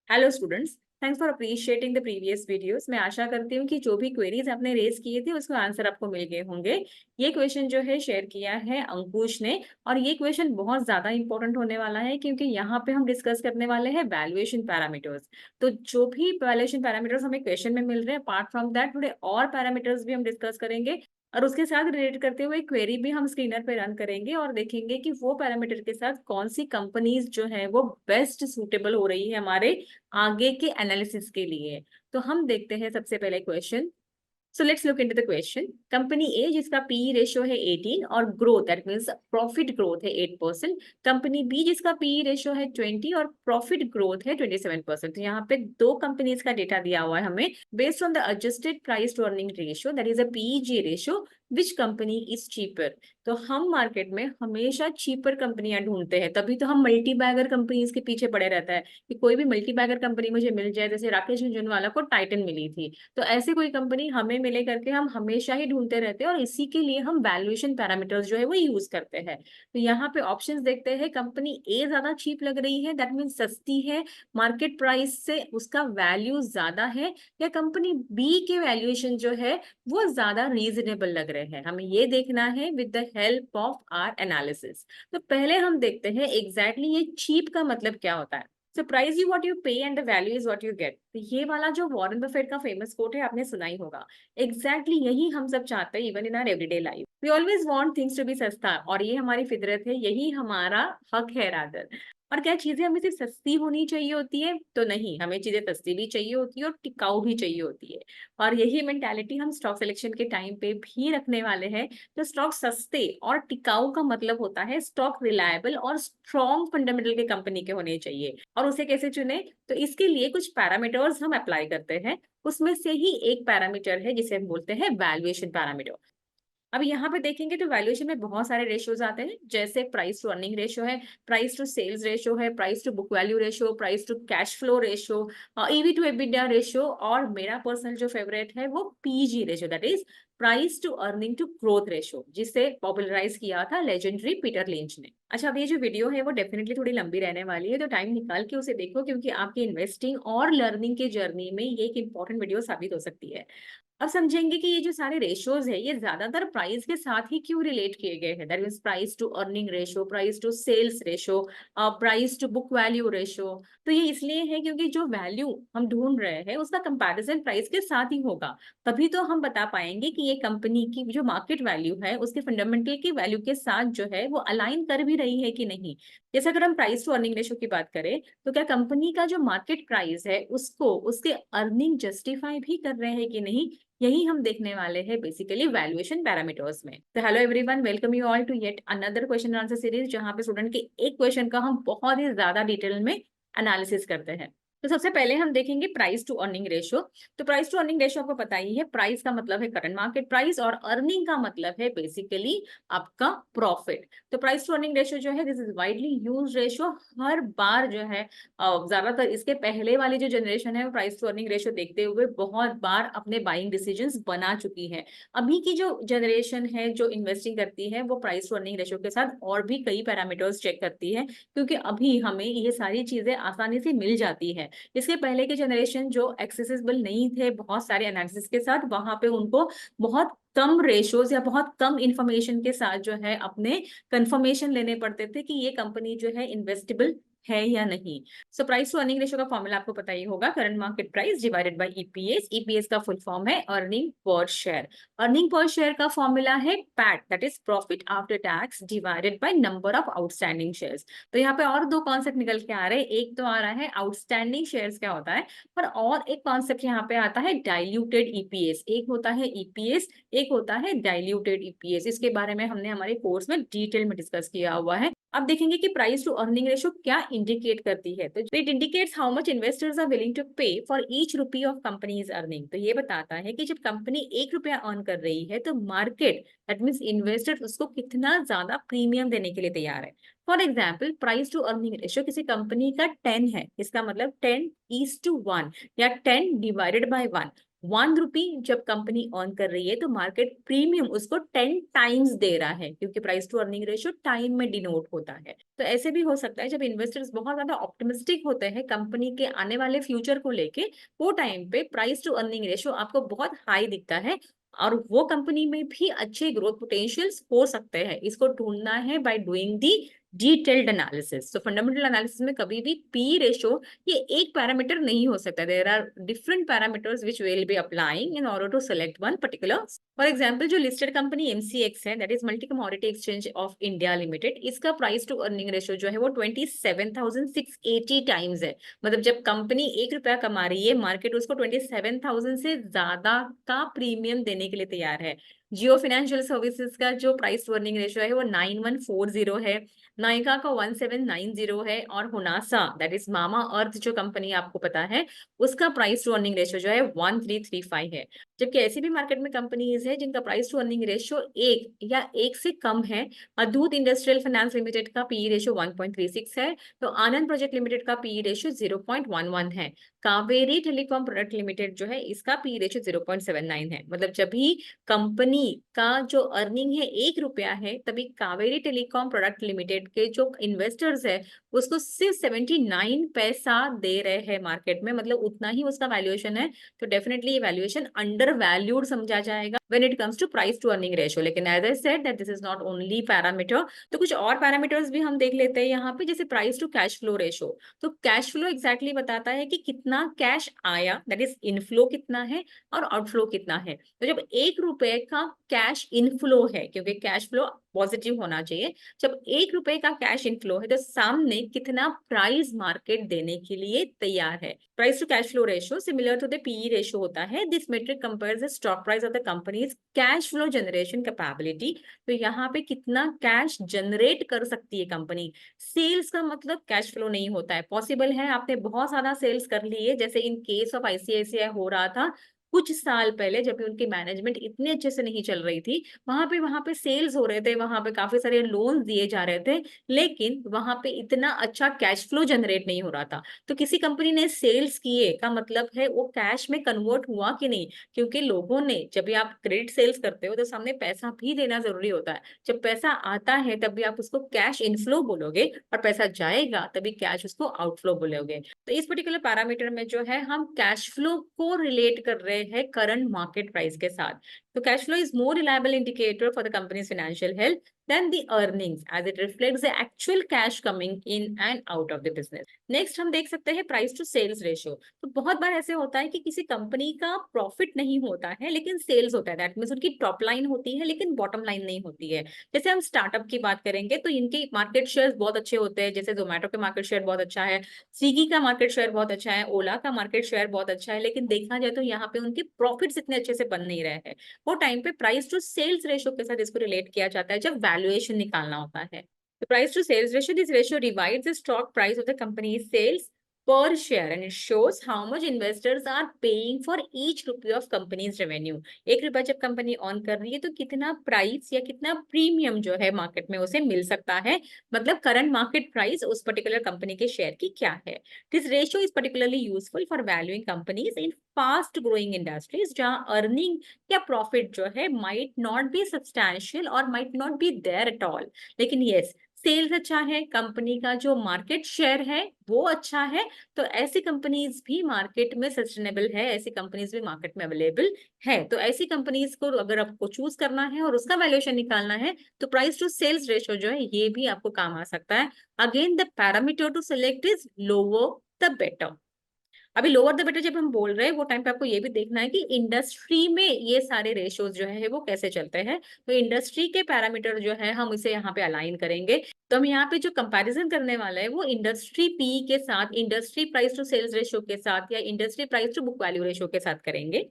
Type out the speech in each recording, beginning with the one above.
Hello students, thanks for appreciating the previous videos. मैं आशा करती हूँ कि जो भी क्वेरीज आपने रेज किए थे उसका आंसर आपको मिल गए होंगे। ये क्वेश्चन जो है शेयर किया है अंकुश ने, और ये क्वेश्चन बहुत ज्यादा इंपॉर्टेंट होने वाला है क्योंकि यहाँ पे हम डिस्कस करने वाले हैं वैल्यूएशन पैरामीटर्स। तो जो भी वैल्यूएशन पैरामीटर्स हमें क्वेश्चन में मिल रहे हैं, अपार्ट फ्रॉम दैट थोड़े और पैरामीटर्स भी हम डिस्कस करेंगे, और उसके साथ रिलेट करते हुए क्वेरी भी हम स्क्रीनर पे रन करेंगे और देखेंगे कि वो पैरामीटर के साथ कौन सी कंपनीज जो है वो बेस्ट सूटेबल हो रही है हमारे आगे के एनालिसिस के लिए। तो हम देखते हैं सबसे पहले question. So let's look into the question. Company A जिसका पी रेशियो है 18 और growth that means profit growth है 8%। कंपनी बी जिसका पी रेशियो है 20 और प्रॉफिट ग्रोथ है 27%। तो यहाँ पे दो कंपनीज का डेटा दिया हुआ है हमें based on the adjusted price to earning ratio that is a PEG ratio. Which company is cheaper? तो हम मार्केट में हमेशा चीपर कंपनियां ढूंढते हैं, तभी तो हम मल्टी बैगर कंपनीज के पीछे पड़े रहता है कि कोई भी मल्टी बैगर कंपनी मुझे मिल जाए। जैसे राकेश झुनझुनवाला को टाइटन मिली थी, तो ऐसे कोई कंपनी हमें मिले करके हम हमेशा ही ढूंढते रहते हैं और इसी के लिए हम वैल्यूएशन पैरामीटर्स जो है वो यूज करते हैं। तो यहाँ पे ऑप्शंस देखते हैं। कंपनी ए ज्यादा चीप लग रही है, दैट मीन्स सस्ती है, मार्केट प्राइस से उसका वैल्यू ज्यादा है, या कंपनी बी के वैल्यूएशन जो है वो ज्यादा रीजनेबल लग रहे हैं। हमें ये देखना है with the help of our analysis. तो पहले हम देखते हैं एग्जैक्टली ये चीप का मतलब क्या होता है। So price you what you pay and the value is what you get। तो ये वाला जो वॉरेन बफेट का फेमस कोट है आपने सुना ही होगा। एग्जैक्टली यही हम सब चाहते हैं even in our everyday life. We always want things to be सस्ता, और ये हमारी फितरत है, यही हमारा हक है रादर। और क्या चीजें हमें सिर्फ सस्ती होनी चाहिए होती है? तो नहीं, हमें चीजें सस्ती भी चाहिए होती है और टिकाऊ भी चाहिए होती है। और यही मेंटालिटी हम स्टॉक सिलेक्शन के टाइम पे भी रखने वाले हैं। तो स्टॉक सस्ते और टिकाऊ का मतलब होता है स्टॉक रिलायबल और स्ट्रॉन्ग फंडामेंटल के कंपनी के होने चाहिए। और उसे कैसे चुने? तो इसके लिए कुछ पैरामीटर्स हम अप्लाई करते हैं। उसमें से ही एक पैरामीटर है जिसे हम बोलते हैं वैल्यूएशन पैरामीटर। अब यहाँ पे देखेंगे तो वैल्यूएशन में बहुत सारे रेशियोज आते हैं, जैसे प्राइस टू अर्निंग रेशियो है, प्राइस टू सेल्स रेशियो है, price to book value ratio, price to cash flow ratio, EV to EBITDA ratio, और मेरा पर्सनल जो फेवरेट है वो PG ratio that is price to earning to growth ratio, जिसे popularise किया था legendary Peter lynch ने। अच्छा, अब ये जो वीडियो है वो डेफिनेटली थोड़ी लंबी रहने वाली है, तो टाइम निकाल के उसे देखो क्योंकि आपकी इन्वेस्टिंग और लर्निंग के जर्नी में ये एक इंपॉर्टेंट वीडियो साबित हो सकती है। अब समझेंगे कि ये जो सारे रेशियोज है ये ज्यादातर प्राइस के साथ ही क्यों रिलेट किए गए हैं। That means price to earning ratio, price to sales ratio, price to book value ratio. तो ये इसलिए है क्योंकि जो वैल्यू हम ढूंढ रहे हैं उसका कंपैरिजन प्राइस के साथ ही होगा। तभी तो हम बता पाएंगे कि ये कंपनी की जो मार्केट वैल्यू है उसके फंडामेंटल की वैल्यू के साथ जो है वो अलाइन कर भी रही है कि नहीं। जैसे अगर हम प्राइस टू अर्निंग रेशियो की बात करें, तो क्या कंपनी का जो मार्केट प्राइस है उसको उसके अर्निंग जस्टिफाई भी कर रहे हैं कि नहीं, यही हम देखने वाले हैं बेसिकली वैल्यूएशन पैरामीटर्स में। तो hello everyone, welcome you all to yet another question answer series, जहां पे स्टूडेंट के एक क्वेश्चन का हम बहुत ही ज्यादा डिटेल में एनालिसिस करते हैं। तो सबसे पहले हम देखेंगे प्राइस टू अर्निंग रेशियो। तो प्राइस टू अर्निंग रेशियो आपको पता ही है, प्राइस का मतलब है करंट मार्केट प्राइस और अर्निंग का मतलब है बेसिकली आपका प्रॉफिट। तो प्राइस टू अर्निंग रेशियो जो है this is widely use ratio. हर बार जो है ज्यादातर इसके पहले वाली जो जनरेशन है वो प्राइस टू अर्निंग रेशियो देखते हुए बहुत बार अपने बाइंग डिसीजंस बना चुकी है। अभी की जो जनरेशन है जो इन्वेस्टिंग करती है वो प्राइस टू अर्निंग रेशियो के साथ और भी कई पैरामीटर्स चेक करती है, क्योंकि अभी हमें ये सारी चीजें आसानी से मिल जाती है। इसके पहले के जनरेशन जो एक्सेसिबल नहीं थे बहुत सारे एनालिसिस के साथ, वहां पे उनको बहुत कम रेशोज या बहुत कम इंफॉर्मेशन के साथ जो है अपने कंफर्मेशन लेने पड़ते थे कि ये कंपनी जो है इन्वेस्टेबल है या नहीं। So price to earning ratio का फॉर्मूला आपको पता ही होगा, current market price divided by EPS. EPS का फुल फॉर्म है earning per share. Earning per share का फॉर्मूला है PAT, that is profit after tax divided by number of outstanding shares. तो यहाँ पे और दो कॉन्सेप्ट निकल के आ रहे हैं। एक तो आ रहा है आउटस्टैंडिंग शेयर्स क्या होता है, और एक कॉन्सेप्ट यहाँ पे आता है डाइल्यूटेड ईपीएस। एक होता है ईपीएस, एक होता है डाइल्यूटेड ईपीएस। इसके बारे में हमने हमारे कोर्स में डिटेल में डिस्कस किया हुआ है। अब देखेंगे कि प्राइस टू अर्निंग रेशियो क्या इंडिकेट करती है। तो it indicates how much investors are willing to pay for each rupee of company's earning. तो ये बताता है कि जब कंपनी 1 रुपया अर्न कर रही है तो मार्केट दैट मीन्स इन्वेस्टर उसको कितना ज्यादा प्रीमियम देने के लिए तैयार है। For example price to earning ratio किसी कंपनी का 10 है, इसका मतलब 10:1 या 10 डिवाइडेड बाय 1। ₹1 जब कंपनी अर्न कर रही है तो मार्केट प्रीमियम उसको 10 टाइम्स दे रहा है, क्योंकि price to earning ratio time में डिनोट होता है। तो ऐसे भी हो सकता है जब इन्वेस्टर्स बहुत ज्यादा ऑप्टिमिस्टिक होते हैं कंपनी के आने वाले फ्यूचर को लेके, वो टाइम पे प्राइस टू अर्निंग रेशियो आपको बहुत हाई दिखता है और वो कंपनी में भी अच्छे ग्रोथ पोटेंशियल्स हो सकते हैं। इसको ढूंढना है by doing the detailed analysis. तो फंडामेंटल एनालिसिस में कभी भी पी रेशियो ये एक पैरामीटर नहीं हो सकता। There are different parameters which will be applying in order to select one particular. For example जो लिस्टेड कंपनी एमसीएक्स है, that is multi commodity exchange of India limited, इसका प्राइस टू अर्निंग रेशियो जो है वो 27,680 times है। मतलब जब company ₹1 कमा रही है, मार्केट उसको 27,000 से ज्यादा का प्रीमियम देने के लिए तैयार है। जियो फाइनेंशियल सर्विसेज का जो प्राइस टू अर्निंग रेशियो है वो 9140 है, नाइका का 1790 है, और हुनासा दैट इज मामा अर्थ जो कंपनी आपको पता है, उसका प्राइस टू अर्निंग रेशियो जो है 1335 है। जबकि ऐसी भी मार्केट में कंपनीज है जिनका प्राइस टू अर्निंग रेशियो 1 या 1 से कम है। अद्भुत इंडस्ट्रियल फाइनेंस लिमिटेड का पीई रेशियो 1.36 है, तो आनंद प्रोजेक्ट लिमिटेड का पीई रेशियो 0.11 है। कावेरी टेलीकॉम प्रोडक्ट लिमिटेड जो है इसका पीई रेशियो 0.79 है। मतलब जब भी कंपनी का जो अर्निंग है ₹1 है, तभी कावेरी टेलीकॉम प्रोडक्ट लिमिटेड के जो इन्वेस्टर्स है उसको सिर्फ 79 पैसा दे रहे हैं मार्केट में, मतलब उतना ही उसका वैल्यूएशन है। तो डेफिनेटली ये वैल्यूएशन अंडर वैल्यूड समझा जाएगा when it comes to price to earning ratio. लेकिन as I said that this is not only parameter, तो कुछ और पैरामीटर्स भी हम देख लेते हैं यहाँ पे, जैसे price to cash flow ratio. तो कैश फ्लो एग्जैक्टली बताता है कि कितना कैश आया, दैट इज इनफ्लो कितना है और आउटफ्लो कितना है। तो जब ₹1 का कैश इनफ्लो है, क्योंकि कैश फ्लो पॉजिटिव होना चाहिए, जब ₹1 का कैश इनफ्लो है तो सामने कितना प्राइस मार्केट देने के लिए तैयार है। Price to cash flow ratio similar to the PE ratio होता है। This metric compares the stock price of the company's cash flow generation capability. तो यहाँ पे कितना कैश जनरेट कर सकती है कंपनी। सेल्स का मतलब कैश फ्लो नहीं होता है। पॉसिबल है आपने बहुत सारा सेल्स कर ली है, जैसे इन केस ऑफ आईसीआईसीआई हो रहा था कुछ साल पहले, जब भी उनकी मैनेजमेंट इतने अच्छे से नहीं चल रही थी। वहां पे सेल्स हो रहे थे, वहां पे काफी सारे लोन दिए जा रहे थे, लेकिन वहां पे इतना अच्छा कैश फ्लो जनरेट नहीं हो रहा था। तो किसी कंपनी ने सेल्स किए का मतलब है वो कैश में कन्वर्ट हुआ कि नहीं, क्योंकि लोगों ने, जब भी आप क्रेडिट सेल्स करते हो तो सामने पैसा भी देना जरूरी होता है। जब पैसा आता है तब भी आप उसको कैश इनफ्लो बोलोगे, और पैसा जाएगा तभी कैश उसको आउटफ्लो बोलोगे। तो इस पर्टिकुलर पैरामीटर में जो है हम कैश फ्लो को रिलेट कर रहे हैं करंट मार्केट प्राइस के साथ। तो cash flow is more reliable indicator for the companies financial health than the earnings, as it reflects the actual cash coming in and out of the business. Next हम देख सकते हैं price to sales ratio. तो बहुत बार ऐसे होता है कि किसी कंपनी का प्रॉफिट नहीं होता है लेकिन सेल्स होता है, दैट मीन्स उनकी टॉप लाइन होती है लेकिन बॉटम लाइन नहीं होती है। जैसे हम स्टार्टअप की बात करेंगे तो इनके मार्केट शेयर बहुत अच्छे होते हैं, जैसे जोमेटो के मार्केट शेयर बहुत अच्छा है, स्विगी का मार्केट शेयर बहुत अच्छा है, ओला का मार्केट शेयर बहुत अच्छा है, लेकिन देखा जाए तो यहाँ पे उनके प्रॉफिट्स इतने अच्छे से बन नहीं रहे हैं। वो टाइम पे प्राइस टू सेल्स रेशियो के साथ इसको रिलेट किया जाता है जब वैल्यूएशन निकालना होता है। The price to sales ratio, this ratio divides the stock price of the company's sales per share and it shows how much investors are paying for each rupee of company's revenue. ₹1 जब company on कर रही है तो कितना price या कितना premium जो है मार्केट में उसे मिल सकता है, मतलब करंट मार्केट प्राइस उस पर्टिकुलर कंपनी के शेयर की क्या है। This ratio is particularly useful for valuing companies in fast growing industries, जहां अर्निंग या प्रॉफिट जो है माइट नॉट बी सब्सटैंशियल और might not be there at all, लेकिन यस सेल्स अच्छा है, कंपनी का जो मार्केट शेयर है वो अच्छा है, तो ऐसी कंपनीज भी मार्केट में सस्टेनेबल है, ऐसी कंपनीज भी मार्केट में अवेलेबल है। तो ऐसी कंपनीज को अगर आपको चूज करना है और उसका वैल्यूएशन निकालना है तो प्राइस टू सेल्स रेशियो जो है ये भी आपको काम आ सकता है। Again the parameter to select is lower the better. अभी लोअर द बेटर जब हम बोल रहे हैं वो टाइम पे आपको ये भी देखना है कि इंडस्ट्री में ये सारे रेशियोज जो है वो कैसे चलते हैं। तो इंडस्ट्री के पैरामीटर जो है हम इसे यहाँ पे अलाइन करेंगे। तो हम यहाँ पे जो कंपैरिजन करने वाला है वो इंडस्ट्री पी के साथ, industry price to sales ratio के साथ या industry price to book value ratio के साथ करेंगे।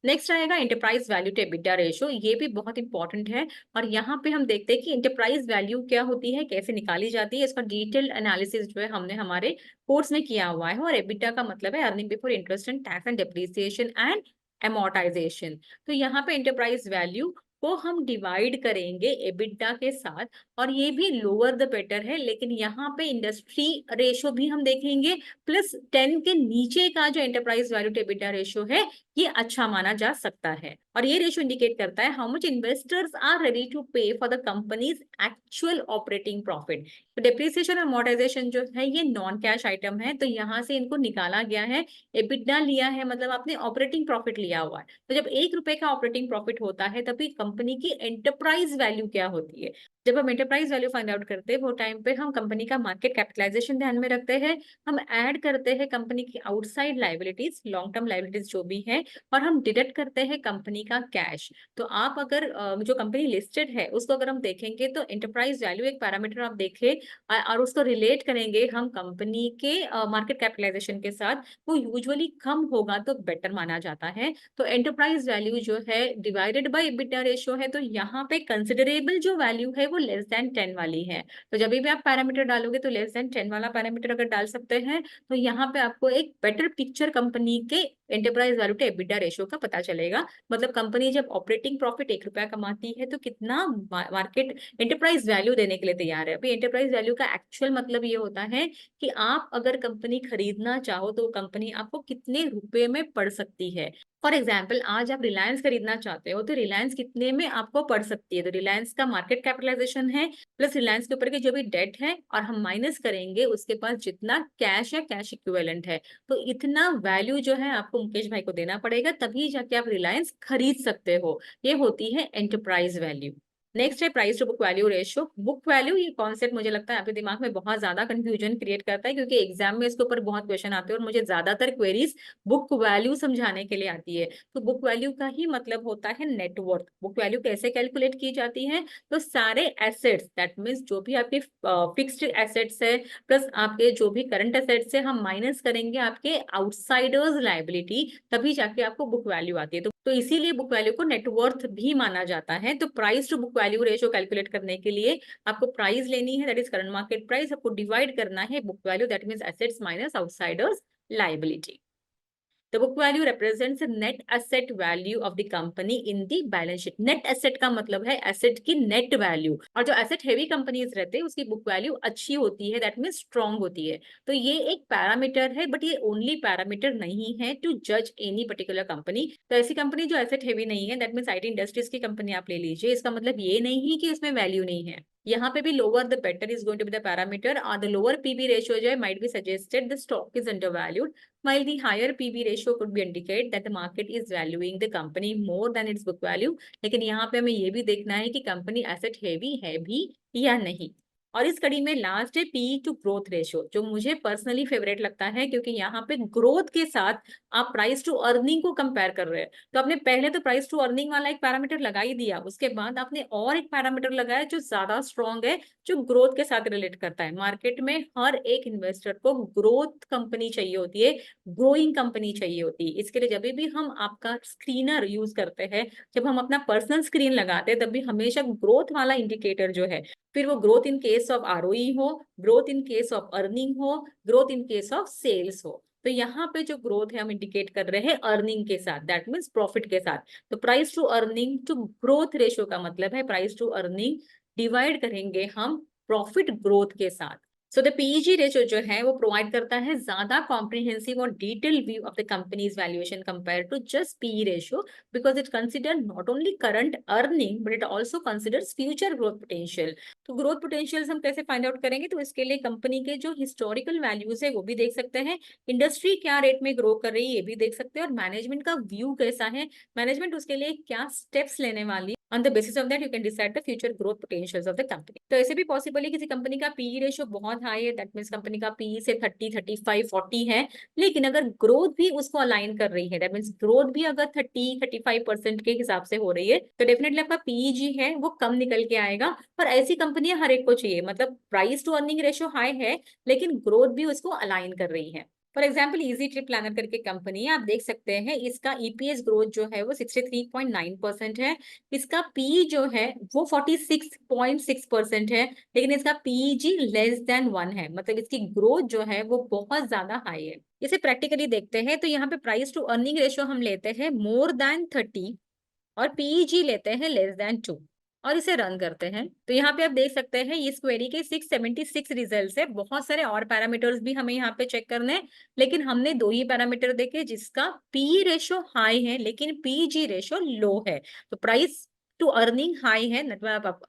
नेक्स्ट आएगा enterprise value to EBITDA ratio, ये भी बहुत इंपॉर्टेंट है। और यहाँ पे हम देखते हैं कि एंटरप्राइज वैल्यू क्या होती है, कैसे निकाली जाती है, इसका डिटेल्ड एनालिसिस जो है हमने हमारे कोर्स में किया हुआ है। और एबिटा का मतलब है earning before interest and tax and depreciation and amortization। तो यहाँ पे एंटरप्राइज वैल्यू को हम डिवाइड करेंगे एबिटा के साथ, और ये भी लोअर द बेटर है, लेकिन यहाँ पे इंडस्ट्री रेशो भी हम देखेंगे, प्लस 10 के नीचे का जो enterprise value to EBITDA ratio है ये अच्छा माना जा सकता है। और ये रेशो इंडिकेट करता है how much investors are ready to pay for the company's actual operating profit. तो डेप्रिसिएशन और अमोर्टाइजेशन जो है ये नॉन कैश आइटम है, तो यहाँ से इनको निकाला गया है। एबिटा लिया है मतलब आपने ऑपरेटिंग प्रॉफिट लिया हुआ है, तो जब 1 रुपए का ऑपरेटिंग प्रॉफिट होता है तभी कंपनी की एंटरप्राइज वैल्यू क्या होती है। जब हम एंटरप्राइज वैल्यू फाइंड आउट करते हैं वो टाइम पे हम कंपनी का मार्केट कैपिटलाइजेशन ध्यान में रखते हैं, हम ऐड करते हैं कंपनी की outside liabilities, long term liabilities जो भी है, और हम डिडक्ट करते हैं कंपनी का कैश। तो आप अगर जो कंपनी लिस्टेड है उसको अगर हम देखेंगे तो एंटरप्राइज वैल्यू एक पैरामीटर आप देखें और उसको रिलेट करेंगे हम कंपनी के मार्केट कैपिटलाइजेशन के साथ, वो यूजुअली कम होगा तो बेटर माना जाता है। तो एंटरप्राइज वैल्यू जो है डिवाइडेड बाय एबिटा रेशियो है, तो यहाँ पे कंसिडरेबल जो वैल्यू है वो लेस देन 10 वाली है। तो जब भी आप पैरामीटर डालोगे तो लेस देन 10 वाला पैरामीटर अगर डाल सकते हैं तो यहाँ पे आपको एक बेटर पिक्चर कंपनी के enterprise value to EBITDA ratio का पता चलेगा। मतलब कंपनी जब ऑपरेटिंग प्रॉफिट 1 रुपया कमाती है तो कितना मार्केट एंटरप्राइज वैल्यू देने के लिए तैयार है। अभी एंटरप्राइज वैल्यू का एक्चुअल मतलब ये होता है कि आप अगर कंपनी खरीदना चाहो तो कंपनी आपको कितने रुपए में पड़ सकती है। फॉर एग्जाम्पल आज आप रिलायंस खरीदना चाहते हो तो रिलायंस कितने में आपको पड़ सकती है, तो रिलायंस का मार्केट कैपिटलाइजेशन है प्लस रिलायंस के ऊपर के जो भी डेट है और हम माइनस करेंगे उसके पास जितना कैश है, कैश इक्विवेलेंट है, तो इतना वैल्यू जो है आपको मुकेश भाई को देना पड़ेगा, तभी जाके आप रिलायंस खरीद सकते हो। ये होती है एंटरप्राइज वैल्यू। नेक्स्ट है price to book value ratio. Book value ये कॉन्सेप्ट मुझे लगता है आपके दिमाग में बहुत ज्यादा कंफ्यूजन क्रिएट करता है, क्योंकि एग्जाम में इसके ऊपर बहुत क्वेश्चन आते हैं और मुझे ज्यादातर क्वेरीज बुक वैल्यू समझाने के लिए आती है। तो बुक वैल्यू का ही मतलब होता है नेटवर्थ। बुक वैल्यू कैसे कैलकुलेट की जाती है, तो सारे एसेट्स दैट मीन्स जो भी आपके फिक्स्ड एसेट्स है प्लस आपके जो भी करंट एसेट्स है हम माइनस करेंगे आपके आउटसाइडर्स लाइबिलिटी, तभी जाके आपको बुक वैल्यू आती है। तो इसीलिए बुक वैल्यू को नेटवर्थ भी माना जाता है। तो price to book value ratio calculate करने के लिए आपको प्राइस लेनी है that is current market price, आपको डिवाइड करना है book value that means assets minus outsiders liability. The book value represents the net asset value of the company in the balance sheet. Net asset का मतलब है asset की net value, और जो asset heavy companies रहते हैं उसकी book value अच्छी होती है, that means strong होती है। तो ये एक पैरामीटर है, बट ये ओनली पैरामीटर नहीं है टू जज एनी पर्टिकुलर कंपनी। तो ऐसी कंपनी जो एसेट हेवी नहीं है, दैट मीन्स आईटी इंडस्ट्रीज की कंपनी आप ले लीजिए, इसका मतलब ये नहीं कि इसमें वैल्यू नहीं है। यहाँ पे भी lower the better is going to be the parameter, और द लोअर पीबी रेशियो जो है might be suggested the stock is undervalued, while the higher PB ratio could be indicate that the market is valuing the company more than its book value। लेकिन यहाँ पे हमें ये भी देखना है कि कंपनी एसेट हेवी है भी या नहीं। और इस कड़ी में लास्ट है पी टू ग्रोथ रेशियो, जो मुझे पर्सनली फेवरेट लगता है, क्योंकि यहाँ पे ग्रोथ के साथ आप प्राइस टू अर्निंग को कंपेयर कर रहे हैं। तो आपने पहले तो प्राइस टू अर्निंग वाला एक पैरामीटर लगा ही दिया, उसके बाद आपने और एक पैरामीटर लगाया जो ज्यादा स्ट्रॉन्ग है, जो ग्रोथ के साथ रिलेट करता है। मार्केट में हर एक इन्वेस्टर को ग्रोथ कंपनी चाहिए होती है, ग्रोइंग कंपनी चाहिए होती है। इसके लिए जब भी हम आपका स्क्रीनर यूज करते हैं, जब हम अपना पर्सनल स्क्रीन लगाते हैं, तब भी हमेशा ग्रोथ वाला इंडिकेटर जो है, फिर वो growth in case of ROE हो, growth in case of earning हो, growth in case of sales हो, तो यहाँ पे जो ग्रोथ है हम इंडिकेट कर रहे हैं अर्निंग के साथ, दैट मीन्स प्रॉफिट के साथ। तो price to earning to growth ratio का मतलब है प्राइस टू अर्निंग डिवाइड करेंगे हम प्रॉफिट ग्रोथ के साथ। सो द पीईजी रेशियो जो है वो प्रोवाइड करता है ज्यादा कॉम्प्रिहेंसिव और detail view of the company's valuation compare to just PE ratio, because it consider not only current earning but it also considers future growth potential. तो growth potential हम कैसे फाइंड आउट करेंगे, तो इसके लिए कंपनी के जो हिस्टोरिकल वैल्यूज है वो भी देख सकते हैं, इंडस्ट्री क्या रेट में ग्रो कर रही है ये भी देख सकते हैं, और मैनेजमेंट का व्यू कैसा है, मैनेजमेंट उसके लिए क्या स्टेप्स लेने वाली है। On the basis of that you can decide the future growth potentials of the company। तो ऐसे भी पॉसिबल है किसी कंपनी का पीई रेशियो बहुत हाई है, दैट मीन्स कंपनी का पीई से 30, 35, 40 है, लेकिन अगर ग्रोथ भी उसको अलाइन कर रही है, दैट मीन्स ग्रोथ भी अगर 30-35% के हिसाब से हो रही है, तो डेफिनेटली आपका पीईजी है वो कम निकल के आएगा। पर ऐसी कंपनियां हर एक को चाहिए, मतलब price to earning ratio high है लेकिन ग्रोथ भी उसको अलाइन कर रही है। For example Easy Trip Planner करके कंपनी है, आप देख सकते हैं इसका ईपीएस ग्रोथ जो है वो 63.9% है, इसका पी जो है वो 46.6% है, लेकिन इसका पीजी लेस देन 1 है, मतलब इसकी ग्रोथ जो है वो बहुत ज्यादा हाई है। इसे प्रैक्टिकली देखते हैं तो यहाँ पे प्राइस टू अर्निंग रेशियो हम लेते हैं मोर देन 30, और पीईजी लेते हैं लेस देन 2 और इसे रन करते हैं। तो यहाँ पे आप देख सकते हैं इस क्वेरी के 676 रिजल्ट्स है। बहुत सारे और पैरामीटर्स भी हमें यहाँ पे चेक करने हैं, लेकिन हमने 2 ही पैरामीटर देखे जिसका पी रेशो हाई है लेकिन पीजी रेशो लो है। तो प्राइस टू अर्निंग हाई है, मतलब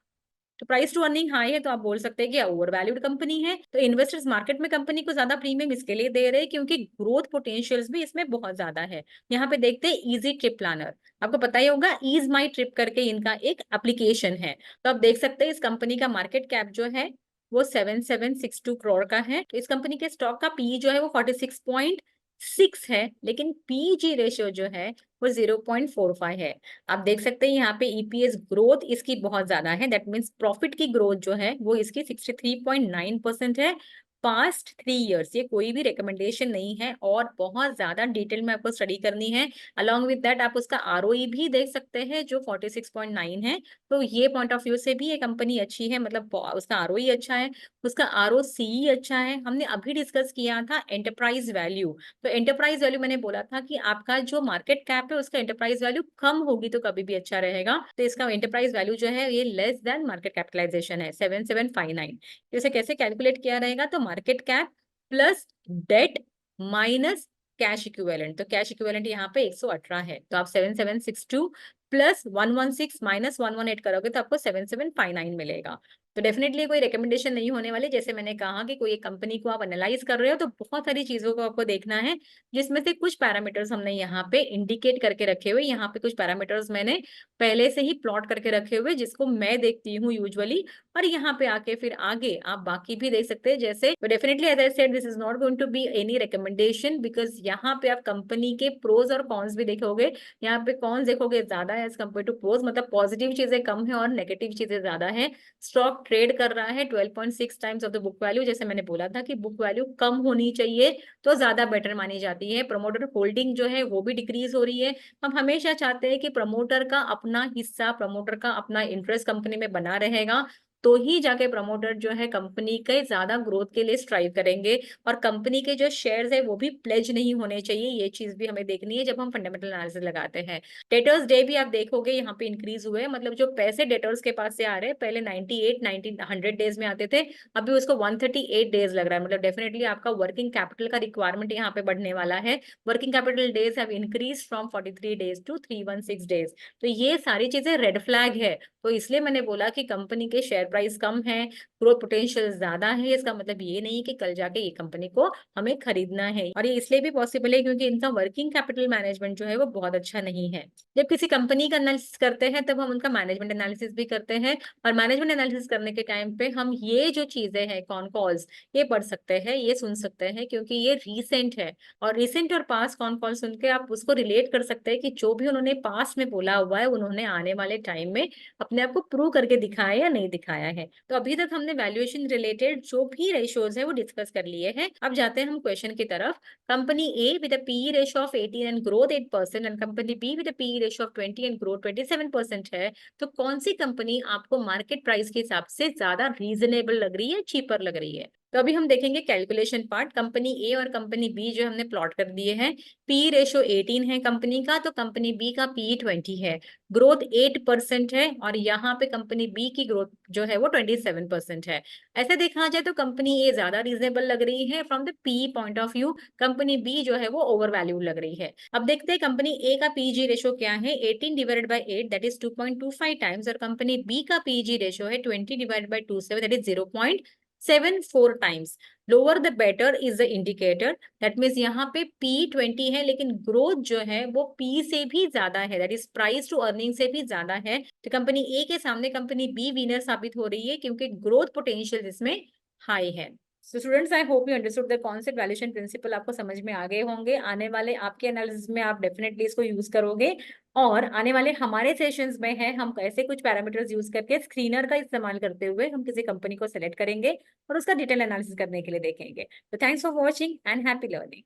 तो प्राइस टू अर्निंग हाई है, तो आप बोल सकते हैं कि ओवर वैल्यूड कंपनी है। तो इन्वेस्टर्स मार्केट में कंपनी को ज्यादा प्रीमियम इसके लिए दे रहे हैं क्योंकि ग्रोथ पोटेंशियल्स भी इसमें बहुत ज्यादा है। यहाँ पे देखते हैं इजी ट्रिप प्लानर, आपको पता ही होगा ईज माई ट्रिप करके इनका एक एप्लीकेशन है। तो आप देख सकते हैं इस कंपनी का मार्केट कैप जो है वो 7762 करोड़ का है। तो इस कंपनी के स्टॉक का पी जो है वो 46.6 है, लेकिन पीजी रेशियो जो है वो 0.45 है। आप देख सकते हैं यहाँ पे ईपीएस ग्रोथ इसकी बहुत ज्यादा है, दैट मीन्स प्रॉफिट की ग्रोथ जो है वो इसकी 63.9% है पास्ट 3 इयर्स। ये कोई भी रिकमेंडेशन नहीं है और बहुत ज्यादा डिटेल में आपको स्टडी करनी है। अलॉन्ग विद दैट आप उसका आरओई भी देख सकते हैं जो 46.9 है। तो ये पॉइंट ऑफ व्यू से भी ये कंपनी अच्छी है, मतलब उसका आरओई अच्छा है, उसका आरओसीई अच्छा है। हमने अभी डिस्कस किया था एंटरप्राइज वैल्यू। तो एंटरप्राइज वैल्यू मैंने बोला था कि आपका जो मार्केट कैप है उसका एंटरप्राइज वैल्यू कम होगी तो कभी भी अच्छा रहेगा। तो इसका एंटरप्राइज वैल्यू जो है ये लेस देन मार्केट कैपिटलाइजेशन है 7759। इसे कैसे कैलकुलेट किया रहेगा, तो market cap plus debt minus cash equivalent. तो कैश इक्विवेलेंट यहाँ पे 118 है, तो आप 7762 प्लस 116 माइनस 118 करोगे तो आपको 7759 मिलेगा। तो डेफिनेटली कोई रिकमेंडेशन नहीं होने वाली। जैसे मैंने कहा कि कोई एक कंपनी को आप एनालाइज कर रहे हो तो बहुत सारी चीजों को आपको देखना है, जिसमें से कुछ पैरामीटर्स हमने यहाँ पे इंडिकेट करके रखे हुए। यहाँ पे कुछ पैरामीटर्स मैंने पहले से ही प्लॉट करके रखे हुए जिसको मैं देखती हूँ यूजुअली, और यहाँ पे आके फिर आगे आप बाकी भी देख सकते हैं। जैसे definitely as I said this is not going to be any recommendation, because यहाँ पे आप कंपनी के प्रोज और कॉन्स भी देखोगे। यहाँ पे कॉन्स देखोगे ज्यादा है एज कम्पेयर टू प्रोज, मतलब पॉजिटिव चीजें कम है और नेगेटिव चीजें ज्यादा है। स्टॉक ट्रेड कर रहा है 12.6 times of the book value. जैसे मैंने बोला था कि बुक वैल्यू कम होनी चाहिए तो ज्यादा बेटर मानी जाती है। प्रमोटर होल्डिंग जो है वो भी डिक्रीज हो रही है। हम हमेशा चाहते हैं कि प्रमोटर का अपना हिस्सा, प्रमोटर का अपना इंटरेस्ट कंपनी में बना रहेगा, तो ही जाके प्रमोटर जो है कंपनी के ज्यादा ग्रोथ के लिए स्ट्राइव करेंगे। और कंपनी के जो शेयर्स है वो भी प्लेज नहीं होने चाहिए, ये चीज भी हमें देखनी है जब हम फंडामेंटल एनालिसिस लगाते हैं। डेटर्स डे भी आप देखोगे यहाँ पे इंक्रीज हुए, मतलब जो पैसे डेटर्स के पास से आ रहे हैं पहले 98 100 डेज में आते थे, अभी उसको 138 डेज लग रहा है। मतलब डेफिनेटली आपका वर्किंग कैपिटल का रिक्वायरमेंट यहाँ पे बढ़ने वाला है। Working capital days have increase from 43 days to 316 days. तो ये सारी चीजें रेड फ्लैग है। तो इसलिए मैंने बोला कि कंपनी के शेयर प्राइस कम है, ग्रोथ पोटेंशियल ज्यादा है, इसका मतलब ये नहीं कि कल जाके ये कंपनी को हमें खरीदना है। और ये इसलिए भी पॉसिबल है क्योंकि इनका वर्किंग कैपिटल मैनेजमेंट जो है वो बहुत अच्छा नहीं है। जब किसी कंपनी का एनालिसिस करते हैं तब हम उनका मैनेजमेंट एनालिसिस भी करते हैं, और मैनेजमेंट एनालिसिस करने के टाइम पे हम ये जो चीजें हैं कॉन कॉल्स ये पढ़ सकते हैं, ये सुन सकते हैं, क्योंकि ये रीसेंट है। और रीसेंट और पास कॉन कॉल सुन के आप उसको रिलेट कर सकते हैं कि जो भी उन्होंने पास में बोला हुआ है उन्होंने आने वाले टाइम में अपने आप को प्रूव करके दिखाया या नहीं दिखाया है। तो अभी तक हमने वैल्यूएशन रिलेटेड जो भी रेशियोज है वो डिस्कस कर लिए हैं। अब जाते हैं हम क्वेश्चन की तरफ। Company A with a PE ratio of 18 and growth 8% and company B with a PE ratio of 20 and growth 27% है, तो कौन सी कंपनी आपको मार्केट प्राइस के हिसाब से ज्यादा रीजनेबल लग रही है, चीपर लग रही है? तो अभी हम देखेंगे कैलकुलेशन पार्ट। कंपनी ए और कंपनी बी जो हमने प्लॉट कर दिए हैं। पी रेशियो 18 है कंपनी का, तो कंपनी बी का पी 20 है, ग्रोथ 8% है, और यहाँ पे कंपनी बी की ग्रोथ जो है वो 27% है। ऐसे देखा जाए तो कंपनी ए ज्यादा रीजनेबल लग रही है from the P point of view, company B जो है वो ओवर वैल्यू लग रही है। अब देखते हैं कंपनी ए का पीजी रेशो क्या है, 18 divided by 8 that is 2.25 times, और कंपनी बी का पीजी रेशो है 20 divided by 27 that is 0.74 times. Lower the better is the indicator, that means यहाँ पे P20 है लेकिन ग्रोथ जो है वो P से भी ज्यादा है, that is price to earning से भी ज्यादा है। तो कंपनी ए के सामने कंपनी बी विनर साबित हो रही है क्योंकि ग्रोथ पोटेंशियल इसमें हाई है। So students I hope you understood the concept, valuation principle आपको समझ में आ गए होंगे। आने वाले आपके एनालिसिस में आप डेफिनेटली इसको यूज करोगे, और आने वाले हमारे सेशंस में है हम कैसे कुछ पैरामीटर्स यूज करके स्क्रीनर का इस्तेमाल करते हुए हम किसी कंपनी को सेलेक्ट करेंगे और उसका डिटेल एनालिसिस करने के लिए देखेंगे। तो thanks for watching and happy learning.